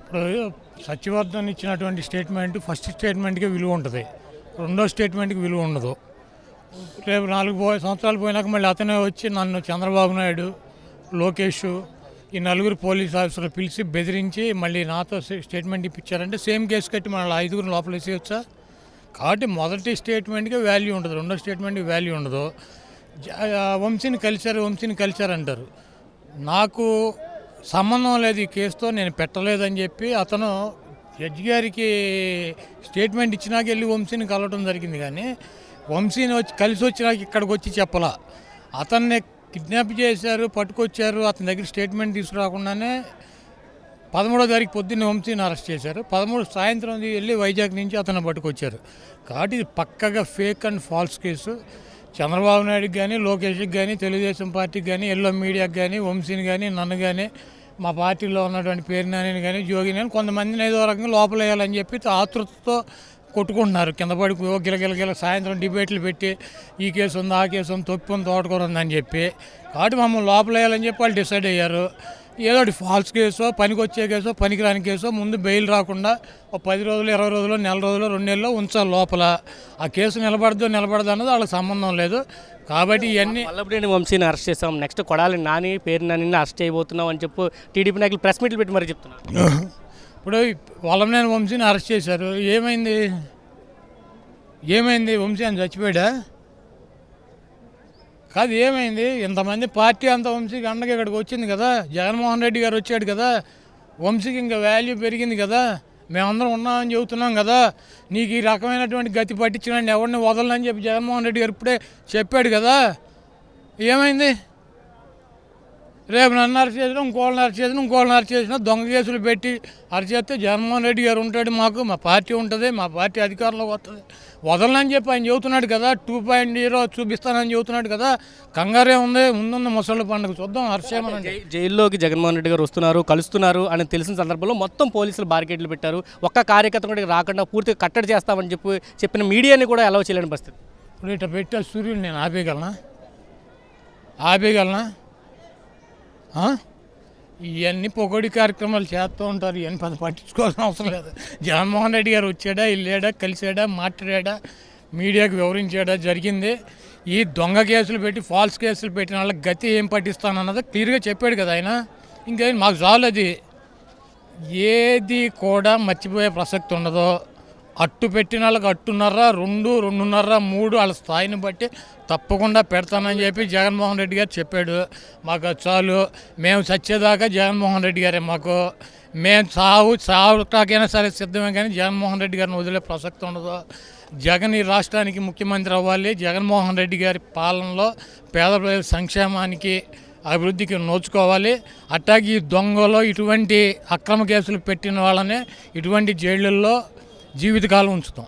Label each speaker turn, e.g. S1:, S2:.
S1: ఇప్పుడు సత్యవర్ధన్ ఇచ్చినటువంటి statement first స్టేట్మెంట్కి విలువ ఉంటుంది, రెండో స్టేట్మెంట్కి విలువ ఉండదు. రేపు 4 సంవత్సరాలు పోయినాక మళ్ళీ అతనే వచ్చి నన్ను చంద్రబాబు నాయుడు, లోకేష్, ఈ నలుగురు పోలీస్ ఆఫీసర్లు పిలిచి బెదిరించి మళ్ళీ నాతో స్టేట్మెంట్ ఇప్పించారంటే సేమ్ కేసు కట్టి మళ్ళీ 5గురు లోపల వేసేయచ్చా? కాబట్టి మొదటి స్టేట్మెంట్కి వాల్యూ ఉంటుంది, రెండో స్టేట్మెంట్కి వాల్యూ ఉండదు. వంశీని కలిశారు అంటారు. నాకు సంబంధం లేదు ఈ కేసుతో, నేను పెట్టలేదని చెప్పి అతను జడ్జి గారికి స్టేట్మెంట్ ఇచ్చినాక వెళ్ళి వంశీని కలవడం జరిగింది. కానీ వంశీని కలిసి వచ్చినాక ఇక్కడికి వచ్చి చెప్పలా. అతన్ని కిడ్నాప్ చేశారు, పట్టుకొచ్చారు, అతని దగ్గర స్టేట్మెంట్ తీసుకురాకుండానే 13వ తారీఖు పొద్దున్నే వంశీని అరెస్ట్ చేశారు. 13 సాయంత్రం వెళ్ళి వైజాగ్ నుంచి అతను పట్టుకొచ్చారు. కాబట్టి ఇది పక్కగా fake and false case. Chandrababu నాయుడుకి కానీ, లోకేష్కి కానీ, తెలుగుదేశం పార్టీకి కానీ, ఎల్లో మీడియాకి కానీ, వంశీని కానీ, నన్ను కానీ, మా పార్టీలో ఉన్నటువంటి పేరునాని కానీ, జోగిని కానీ కొంతమందిని ఏదో రకంగా లోపలేయాలని చెప్పి ఆతృతతో కొట్టుకుంటున్నారు. కింద పడి గిలగిలగిల సాయంత్రం డిబేట్లు పెట్టి ఈ కేసు ఉంది, ఆ కేసు ఉంది, తొప్పని తోటకూర ఉందని చెప్పి. కాబట్టి మమ్మల్ని లోపలేయాలని చెప్పి వాళ్ళు డిసైడ్ అయ్యారు. ఏదో ఫాల్స్ కేసో, పనికొచ్చే కేసో, పనికిరాని కేసో ముందు బెయిల్ రాకుండా 10 రోజులు, 20 రోజులు, నెల రోజులు, 2 నెలలు ఉంచాలి లోపల. ఆ కేసు నిలబడదు అన్నది వాళ్ళకి సంబంధం లేదు. కాబట్టి ఇవన్నీ
S2: వల్లభనేని వంశీని అరెస్ట్ చేస్తాం, నెక్స్ట్ కొడాలి నాని, పేరునాని అరెస్ట్ చేయబోతున్నాం అని చెప్పి టీడీపీ నాయకులు ప్రెస్ మీట్లు పెట్టి మరి చెప్తున్నారు.
S1: ఇప్పుడు వల్లభనేని వంశీని అరెస్ట్ చేశారు. ఏమైంది? వంశీ అని చచ్చిపోయాడా? కాదు, ఏమైంది? ఇంతమంది పార్టీ అంతా వంశీకి అండగా ఇక్కడికి వచ్చింది కదా, జగన్మోహన్ రెడ్డి గారు వచ్చాడు కదా, వంశీకి ఇంకా వాల్యూ పెరిగింది కదా, మేమందరం ఉన్నామని చెబుతున్నాం కదా, నీకు ఈ రకమైనటువంటి గతి పట్టించిన ఎవరిని వదలని చెప్పి జగన్మోహన్ రెడ్డి గారు ఇప్పుడే చెప్పాడు కదా. ఏమైంది? రేపు నన్ను అరెస్ట్ చేసినా, ఇంకోళ్ళని అరెస్ట్ చేసినా దొంగ కేసులు పెట్టి అరెస్ట్ చేస్తే జగన్మోహన్ రెడ్డి గారు ఉంటాడు, మా పార్టీ ఉంటుంది, మా పార్టీ అధికారంలోకి వస్తుంది. వదలని చెప్పి ఆయన చెబుతున్నాడు కదా, 2.0 చూపిస్తానని చెబుతున్నాడు కదా. కంగారే ఉంది, ముందున్న ముసళ్ళ పండుగ చూద్దాం. అరెస్ట్ చేయమని
S2: జైల్లోకి జగన్మోహన్ రెడ్డి గారు కలుస్తున్నారు అని తెలిసిన సందర్భంలో మొత్తం పోలీసులు బారికేడ్లు పెట్టారు. ఒక్క కార్యకర్త కూడా రాకుండా పూర్తిగా కట్టడి చేస్తామని చెప్పిన మీడియాని కూడా అలౌ చేయలేని పరిస్థితి.
S1: ఇప్పుడు ఇట్లా పెట్టే సూర్యుడు నేను ఆపేయగలనా? ఇవన్నీ పొగడి కార్యక్రమాలు చేస్తూ ఉంటారు. ఇవన్నీ పట్టించుకోవాల్సిన అవసరం లేదు. జగన్మోహన్ రెడ్డి గారు వచ్చాడా, వెళ్ళాడా, కలిసాడా, మాట్లాడా, మీడియాకు వివరించాడా జరిగింది. ఈ దొంగ కేసులు పెట్టి ఫాల్స్ కేసులు పెట్టిన వాళ్ళకి గతి ఏం పట్టిస్తానన్నది క్లియర్గా చెప్పాడు కదా ఆయన. ఇంకేం మాకు చాలు. అది ఏది కూడా మర్చిపోయే ప్రసక్తి ఉండదు. అట్టు పెట్టిన వాళ్ళకి 2.5, 2.5, 3 వాళ్ళ స్థాయిని బట్టి తప్పకుండా పెడతానని చెప్పి జగన్మోహన్ రెడ్డి గారు చెప్పాడు. మాకు చాలు, మేము చచ్చేదాకా జగన్మోహన్ రెడ్డి గారే మాకు. మేము చావుటాకైనా సరే సిద్ధమే, కానీ జగన్మోహన్ రెడ్డి గారిని వదిలే ప్రసక్తి ఉండదు. జగన్ ఈ రాష్ట్రానికి ముఖ్యమంత్రి అవ్వాలి. జగన్మోహన్ రెడ్డి గారి పాలనలో పేద ప్రజల సంక్షేమానికి, అభివృద్ధికి నోచుకోవాలి. అట్టాగి ఈ దొంగలో ఇటువంటి అక్రమ కేసులు పెట్టిన వాళ్ళనే ఇటువంటి జైళ్ళల్లో జీవితకాలం ఉంచుతాం.